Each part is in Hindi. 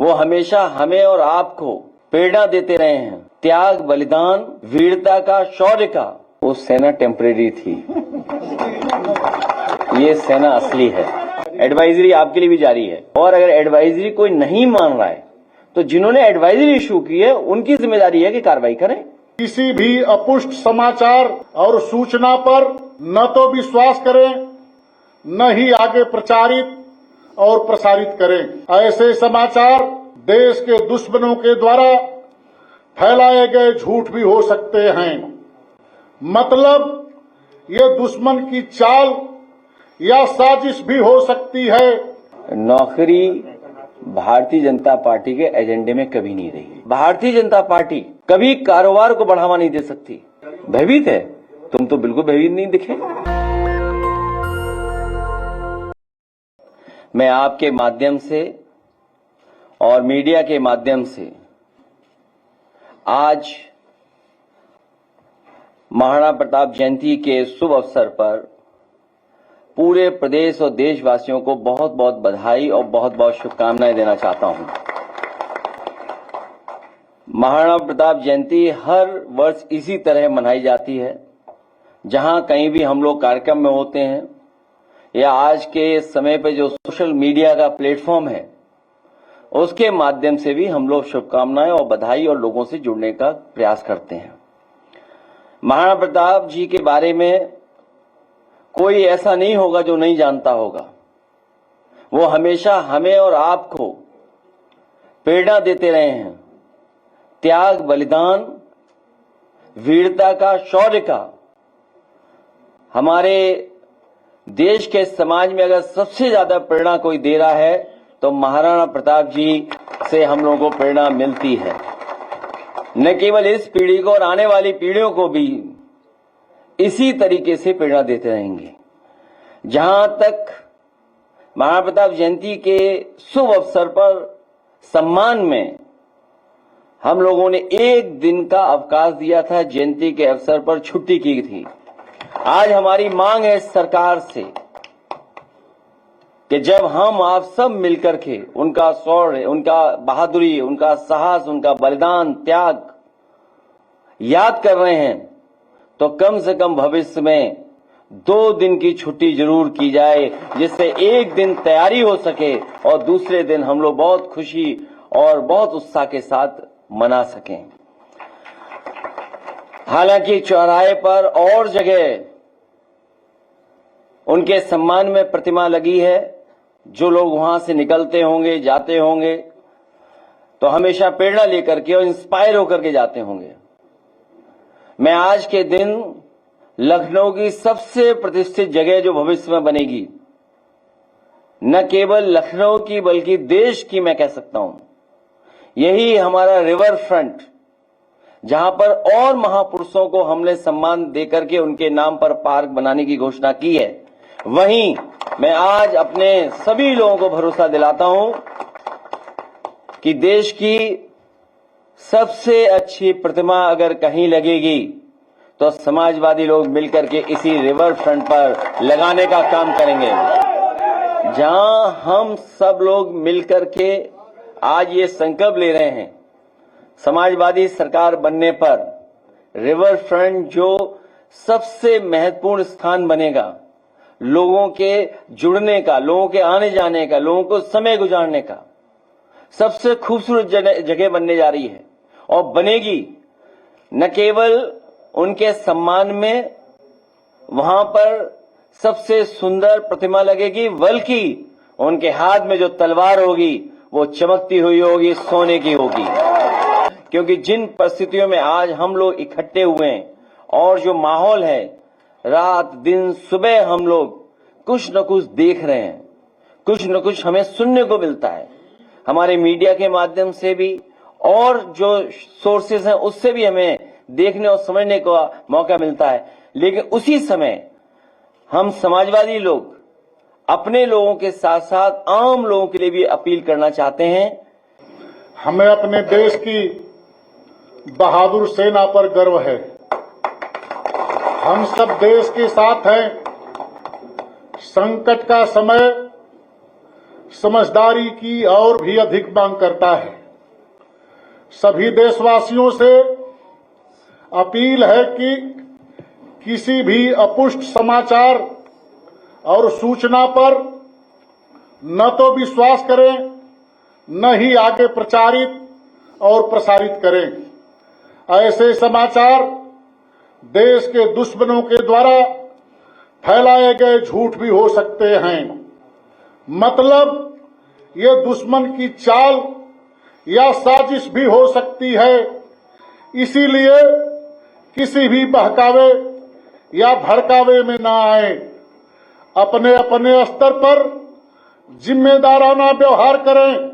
वो हमेशा हमें और आपको प्रेरणा देते रहे हैं। त्याग, बलिदान, वीरता का, शौर्य का। वो सेना टेम्परेरी थी, ये सेना असली है। एडवाइजरी आपके लिए भी जारी है, और अगर एडवाइजरी कोई नहीं मान रहा है तो जिन्होंने एडवाइजरी इशू की है उनकी जिम्मेदारी है कि कार्रवाई करें। किसी भी अपुष्ट समाचार और सूचना पर न तो विश्वास करें, न ही आगे प्रचारित और प्रसारित करें। ऐसे समाचार देश के दुश्मनों के द्वारा फैलाए गए झूठ भी हो सकते हैं। मतलब ये दुश्मन की चाल या साजिश भी हो सकती है। नौकरी भारतीय जनता पार्टी के एजेंडे में कभी नहीं रही। भारतीय जनता पार्टी कभी कारोबार को बढ़ावा नहीं दे सकती। भयभीत है? तुम तो बिल्कुल भयभीत नहीं दिखे। मैं आपके माध्यम से और मीडिया के माध्यम से आज महाराणा प्रताप जयंती के शुभ अवसर पर पूरे प्रदेश और देशवासियों को बहुत बहुत बधाई और बहुत बहुत शुभकामनाएं देना चाहता हूं। महाराणा प्रताप जयंती हर वर्ष इसी तरह मनाई जाती है। जहां कहीं भी हम लोग कार्यक्रम में होते हैं या आज के समय पे जो सोशल मीडिया का प्लेटफॉर्म है उसके माध्यम से भी हम लोग शुभकामनाएं और बधाई और लोगों से जुड़ने का प्रयास करते हैं। महाराणा प्रताप जी के बारे में कोई ऐसा नहीं होगा जो नहीं जानता होगा। वो हमेशा हमें और आपको प्रेरणा देते रहे हैं। त्याग, बलिदान, वीरता का, शौर्य का। हमारे देश के समाज में अगर सबसे ज्यादा प्रेरणा कोई दे रहा है तो महाराणा प्रताप जी से हम लोगों को प्रेरणा मिलती है। न केवल इस पीढ़ी को और आने वाली पीढ़ियों को भी इसी तरीके से प्रेरणा देते रहेंगे। जहां तक महाराणा प्रताप जयंती के शुभ अवसर पर सम्मान में हम लोगों ने एक दिन का अवकाश दिया था, जयंती के अवसर पर छुट्टी की थी। आज हमारी मांग है सरकार से कि जब हम आप सब मिलकर के उनका शौर्य, उनका बहादुरी, उनका साहस, उनका बलिदान, त्याग याद कर रहे हैं तो कम से कम भविष्य में 2 दिन की छुट्टी जरूर की जाए, जिससे एक दिन तैयारी हो सके और दूसरे दिन हम लोग बहुत खुशी और बहुत उत्साह के साथ मना सकें। हालांकि चौराहे पर और जगह उनके सम्मान में प्रतिमा लगी है। जो लोग वहां से निकलते होंगे, जाते होंगे तो हमेशा प्रेरणा लेकर के और इंस्पायर होकर के जाते होंगे। मैं आज के दिन लखनऊ की सबसे प्रतिष्ठित जगह जो भविष्य में बनेगी, न केवल लखनऊ की बल्कि देश की मैं कह सकता हूं, यही हमारा रिवर फ्रंट, जहां पर और महापुरुषों को हमने सम्मान देकर के उनके नाम पर पार्क बनाने की घोषणा की है। वहीं मैं आज अपने सभी लोगों को भरोसा दिलाता हूं कि देश की सबसे अच्छी प्रतिमा अगर कहीं लगेगी तो समाजवादी लोग मिलकर के इसी रिवर फ्रंट पर लगाने का काम करेंगे। जहां हम सब लोग मिलकर के आज ये संकल्प ले रहे हैं, समाजवादी सरकार बनने पर रिवर फ्रंट जो सबसे महत्वपूर्ण स्थान बनेगा, लोगों के जुड़ने का, लोगों के आने जाने का, लोगों को समय गुजारने का सबसे खूबसूरत जगह बनने जा रही है और बनेगी। न केवल उनके सम्मान में वहां पर सबसे सुंदर प्रतिमा लगेगी, बल्कि उनके हाथ में जो तलवार होगी वो चमकती हुई होगी, सोने की होगी। क्योंकि जिन परिस्थितियों में आज हम लोग इकट्ठे हुए हैं और जो माहौल है, रात दिन सुबह हम लोग कुछ न कुछ देख रहे हैं, कुछ न कुछ हमें सुनने को मिलता है। हमारे मीडिया के माध्यम से भी और जो सोर्सेज हैं उससे भी हमें देखने और समझने का मौका मिलता है। लेकिन उसी समय हम समाजवादी लोग अपने लोगों के साथ साथ आम लोगों के लिए भी अपील करना चाहते हैं। हमें अपने देश की बहादुर सेना पर गर्व है। हम सब देश के साथ हैं। संकट का समय समझदारी की और भी अधिक मांग करता है। सभी देशवासियों से अपील है कि किसी भी अपुष्ट समाचार और सूचना पर न तो विश्वास करें, न ही आगे प्रचारित और प्रसारित करें। ऐसे समाचार देश के दुश्मनों के द्वारा फैलाए गए झूठ भी हो सकते हैं। मतलब ये दुश्मन की चाल या साजिश भी हो सकती है। इसीलिए किसी भी बहकावे या भड़कावे में न आए। अपने अपने स्तर पर जिम्मेदाराना व्यवहार करें,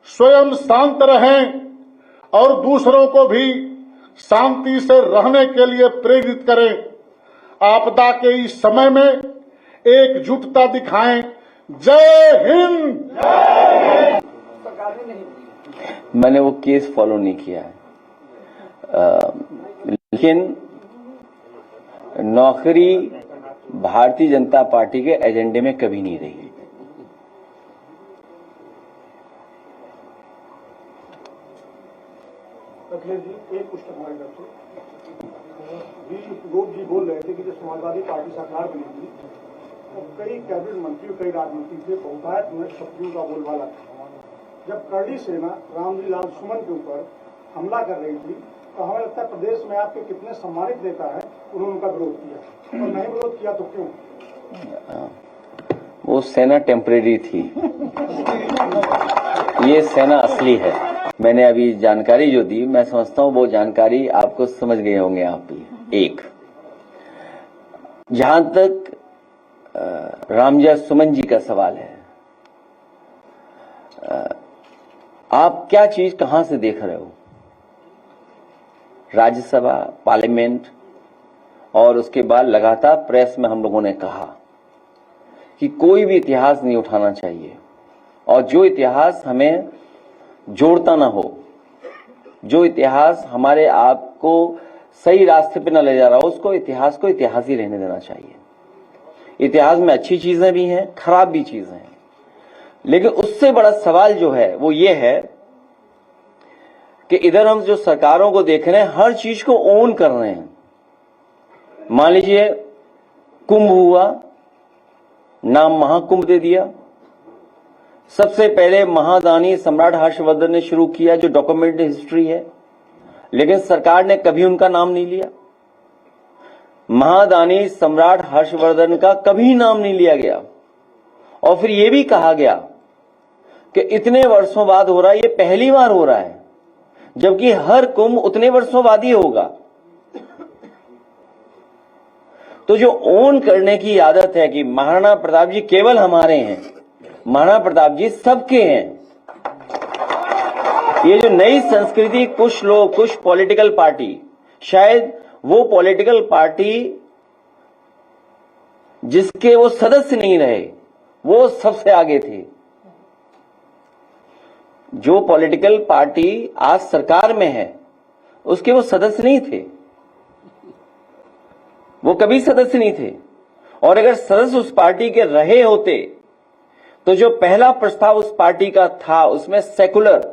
स्वयं शांत रहें और दूसरों को भी शांति से रहने के लिए प्रेरित करें। आपदा के इस समय में एकजुटता दिखाएं। जय हिंद। मैंने वो केस फॉलो नहीं किया है, लेकिन नौकरी भारतीय जनता पार्टी के एजेंडे में कभी नहीं रही। अखिलेश जी, एक पुस्तक हमारी तरफ से लोग जी बोल रहे थे कि जब समाजवादी पार्टी सरकार बनेगी तो कई कैबिनेट मंत्री और कई राजमंत्री से बहुतायत में शक्तियों का बोलबाला था। जब करड़ी सेना रामजी लाल सुमन के ऊपर हमला कर रही थी तो हमें लगता है प्रदेश में आपके कितने सम्मानित नेता है उन्होंने उनका विरोध किया, और नहीं विरोध किया तो क्यों? वो सेना टेम्परेरी थी, ये सेना असली है। मैंने अभी जानकारी जो दी, मैं समझता हूं वो जानकारी आपको समझ गए होंगे आप भी। एक, जहां तक रामजा सुमन जी का सवाल है, आप क्या चीज कहां से देख रहे हो? राज्यसभा, पार्लियामेंट और उसके बाद लगातार प्रेस में हम लोगों ने कहा कि कोई भी इतिहास नहीं उठाना चाहिए, और जो इतिहास हमें जोड़ता ना हो, जो इतिहास हमारे आप को सही रास्ते पे न ले जा रहा हो, उसको इतिहास को इतिहास ही रहने देना चाहिए। इतिहास में अच्छी चीजें भी हैं, खराब भी चीजें हैं, लेकिन उससे बड़ा सवाल जो है वो ये है कि इधर हम जो सरकारों को देख रहे हैं, हर चीज को ओन कर रहे हैं। मान लीजिए कुंभ हुआ, नाम महाकुंभ दे दिया। सबसे पहले महादानी सम्राट हर्षवर्धन ने शुरू किया, जो डॉक्यूमेंट हिस्ट्री है, लेकिन सरकार ने कभी उनका नाम नहीं लिया। महादानी सम्राट हर्षवर्धन का कभी नाम नहीं लिया गया, और फिर यह भी कहा गया कि इतने वर्षों बाद हो रहा है, ये पहली बार हो रहा है, जबकि हर कुंभ उतने वर्षों बाद ही होगा। तो जो ओन करने की आदत है कि महाराणा प्रताप जी केवल हमारे हैं, महाराणा प्रताप जी सबके हैं, ये जो नई संस्कृति कुछ लोग, कुछ पॉलिटिकल पार्टी, शायद वो पॉलिटिकल पार्टी जिसके वो सदस्य नहीं रहे, वो सबसे आगे थे। जो पॉलिटिकल पार्टी आज सरकार में है, उसके वो सदस्य नहीं थे, वो कभी सदस्य नहीं थे। और अगर सदस्य उस पार्टी के रहे होते तो जो पहला प्रस्ताव उस पार्टी का था, उसमें सेकुलर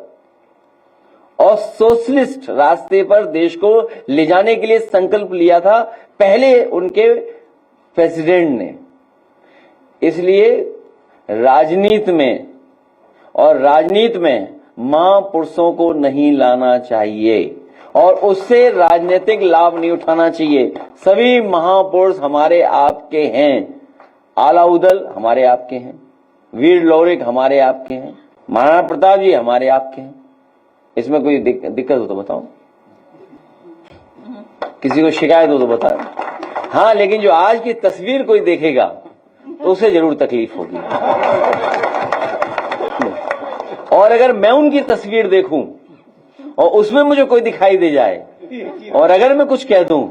और सोशलिस्ट रास्ते पर देश को ले जाने के लिए संकल्प लिया था पहले उनके प्रेसिडेंट ने। इसलिए राजनीति में महापुरुषों को नहीं लाना चाहिए और उससे राजनीतिक लाभ नहीं उठाना चाहिए। सभी महापुरुष हमारे आपके हैं, आलाउदल हमारे आपके हैं, वीर लौरिक हमारे आपके हैं, महाराणा प्रताप जी हमारे आपके हैं। इसमें कोई दिक्कत हो तो बताओ, किसी को शिकायत हो तो बताओ। हाँ, लेकिन जो आज की तस्वीर कोई देखेगा तो उसे जरूर तकलीफ होगी। और अगर मैं उनकी तस्वीर देखूं और उसमें मुझे कोई दिखाई दे जाए और अगर मैं कुछ कह दूं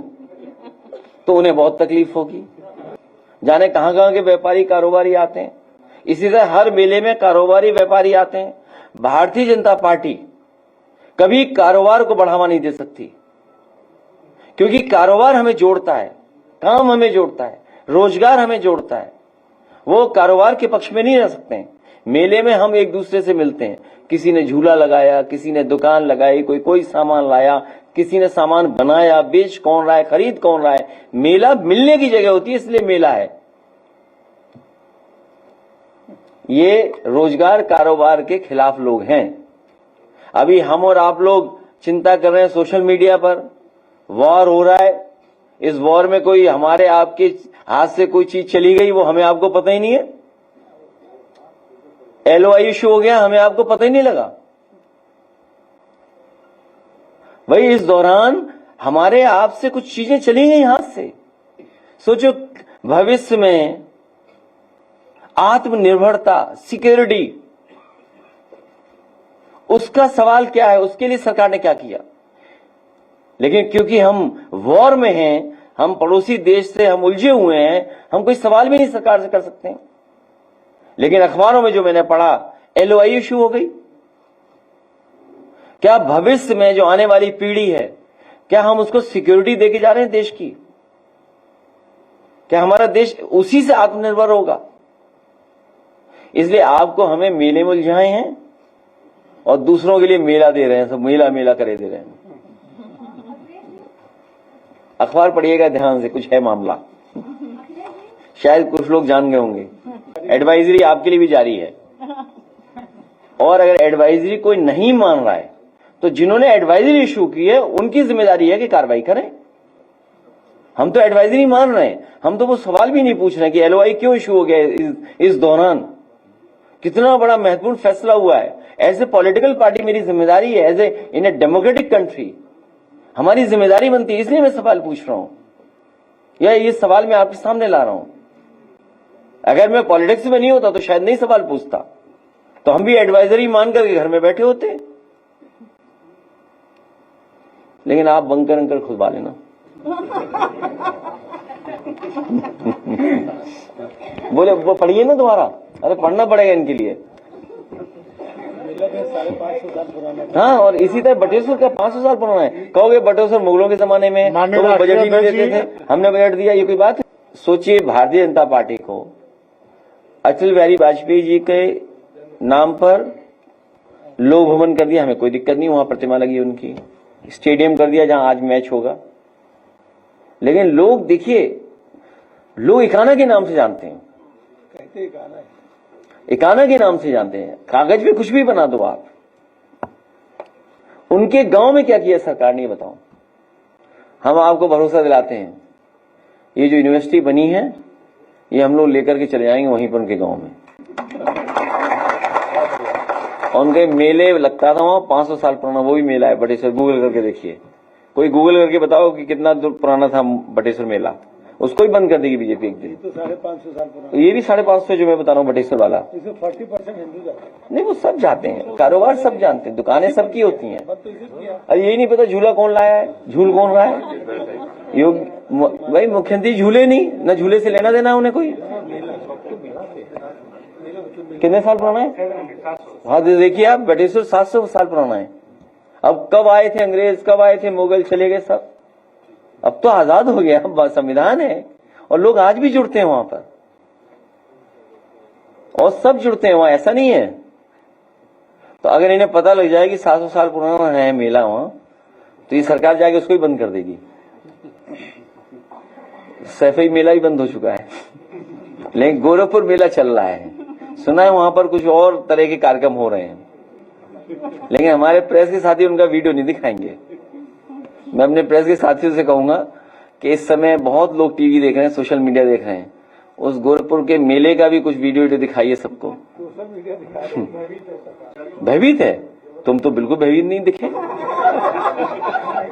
तो उन्हें बहुत तकलीफ होगी। जाने कहां कहां के व्यापारी कारोबारी आते हैं, इसी तरह हर मेले में कारोबारी व्यापारी आते हैं। भारतीय जनता पार्टी कभी कारोबार को बढ़ावा नहीं दे सकती, क्योंकि कारोबार हमें जोड़ता है, काम हमें जोड़ता है, रोजगार हमें जोड़ता है। वो कारोबार के पक्ष में नहीं रह सकते हैं, मेले में हम एक दूसरे से मिलते हैं। किसी ने झूला लगाया, किसी ने दुकान लगाई, कोई सामान लाया, किसी ने सामान बनाया, बेच कौन रहा है, खरीद कौन रहा है। मेला मिलने की जगह होती है, इसलिए मेला है। ये रोजगार कारोबार के खिलाफ लोग हैं। अभी हम और आप लोग चिंता कर रहे हैं सोशल मीडिया पर, वॉर हो रहा है, इस वॉर में कोई हमारे आपके हाथ से कोई चीज चली गई, वो हमें आपको पता ही नहीं है। LOI इशू हो गया, हमें आपको पता ही नहीं लगा। भाई इस दौरान हमारे आपसे कुछ चीजें चली गई हाथ से। सोचो भविष्य में आत्मनिर्भरता, सिक्योरिटी, उसका सवाल क्या है, उसके लिए सरकार ने क्या किया। लेकिन क्योंकि हम वॉर में हैं, हम पड़ोसी देश से हम उलझे हुए हैं, हम कोई सवाल भी नहीं सरकार से कर सकते हैं। लेकिन अखबारों में जो मैंने पढ़ा, LOI इशू हो गई। क्या भविष्य में जो आने वाली पीढ़ी है, क्या हम उसको सिक्योरिटी देके जा रहे हैं देश की? क्या हमारा देश उसी से आत्मनिर्भर होगा? इसलिए आपको हमें मेले में उलझाए हैं और दूसरों के लिए मेला दे रहे हैं, सब मेला मेला करे दे रहे हैं। अखबार पढ़िएगा ध्यान से, कुछ है मामला, शायद कुछ लोग जान गए होंगे। एडवाइजरी आपके लिए भी जारी है, और अगर एडवाइजरी कोई नहीं मान रहा है तो जिन्होंने एडवाइजरी इशू की है उनकी जिम्मेदारी है कि कार्रवाई करें। हम तो एडवाइजरी मान रहे हैं, हम तो वो सवाल भी नहीं पूछ रहे कि LOI क्यों इशू हो गया इस दौरान, कितना बड़ा महत्वपूर्ण फैसला हुआ है। एज ए पॉलिटिकल पार्टी मेरी जिम्मेदारी है, as a in a democratic country हमारी जिम्मेदारी बनती है, इसलिए मैं सवाल पूछ रहा हूं, या ये सवाल मैं आपके सामने ला रहा हूं। अगर मैं पॉलिटिक्स में नहीं होता तो शायद नहीं सवाल पूछता, तो हम भी एडवाइजरी मान करके घर में बैठे होते। लेकिन आप बंकर अंकर खुदवा लेना। बोले वो पढ़िए ना दोबारा, अरे पढ़ना पड़ेगा इनके लिए। हाँ, और इसी तरह बटेश्वर का 500 साल पुराना है। कहोगे बटेश्वर मुगलों के जमाने में तो वो बजट ही नहीं देते थे, हमने बजट दिया, ये कोई बात है? सोचिए भारतीय जनता पार्टी को अटल बिहारी वाजपेयी जी के नाम पर लोक भवन कर दिया, हमें कोई दिक्कत नहीं, वहां प्रतिमा लगी उनकी, स्टेडियम कर दिया जहां आज मैच होगा। लेकिन लोग देखिए, लोग इकाना के नाम से जानते हैं, इकाना के नाम से जानते हैं, कागज पे कुछ भी बना दो आप। उनके गांव में क्या किया सरकार ने, बताओ। हम आपको भरोसा दिलाते हैं, ये जो यूनिवर्सिटी बनी है ये हम लोग लेकर के चले जाएंगे वहीं पर उनके गांव में। और उनके मेले लगता था वहां, 500 साल पुराना वो भी मेला है बटेश्वर, गूगल करके देखिए, कोई गूगल करके बताओ कि कितना पुराना था बटेश्वर मेला, उसको ही बंद कर देगी बीजेपी एक दिन। तो 550 साल पुराना, ये भी 550 जो मैं बता रहा हूँ बटेश्वर वाला, इसमें 40% हिंदू जाते हैं। नहीं वो सब जाते हैं, कारोबार सब जानते हैं, दुकानें सबकी होती हैं। अरे यही नहीं पता झूला कौन लाया है, झूल कौन रहा है। भाई मुख्यमंत्री झूले नहीं, न झूले से लेना देना उन्हें कोई। कितने साल पुराना है? हाँ देखिए आप, बटेश्वर 700 साल पुराना है। अब कब आए थे अंग्रेज, कब आए थे मुगल, चले गए सब। अब तो आजाद हो गया, अब संविधान है, और लोग आज भी जुड़ते हैं वहां पर, और सब जुड़ते हैं वहां, ऐसा नहीं है। तो अगर इन्हें पता लग जाए कि 700 साल पुराना है मेला वहां, तो ये सरकार जाके उसको ही बंद कर देगी। सैफई मेला ही बंद हो चुका है, लेकिन गोरखपुर मेला चल रहा है, सुना है वहां पर कुछ और तरह के कार्यक्रम हो रहे हैं। लेकिन हमारे प्रेस के साथी उनका वीडियो नहीं दिखाएंगे। मैं अपने प्रेस के साथियों से कहूंगा कि इस समय बहुत लोग टीवी देख रहे हैं, सोशल मीडिया देख रहे हैं, उस गोरखपुर के मेले का भी कुछ वीडियो दिखाइए सबको। भयभीत है, तुम तो बिल्कुल भयभीत नहीं दिखे।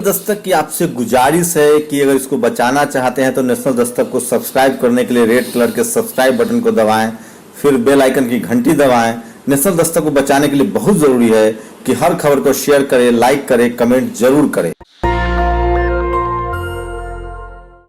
दस्तक की आपसे गुजारिश है कि अगर इसको बचाना चाहते हैं तो नेशनल दस्तक को सब्सक्राइब करने के लिए रेड कलर के सब्सक्राइब बटन को दबाएं, फिर बेल आइकन की घंटी दबाएं। नेशनल दस्तक को बचाने के लिए बहुत जरूरी है कि हर खबर को शेयर करें, लाइक करें, कमेंट जरूर करें।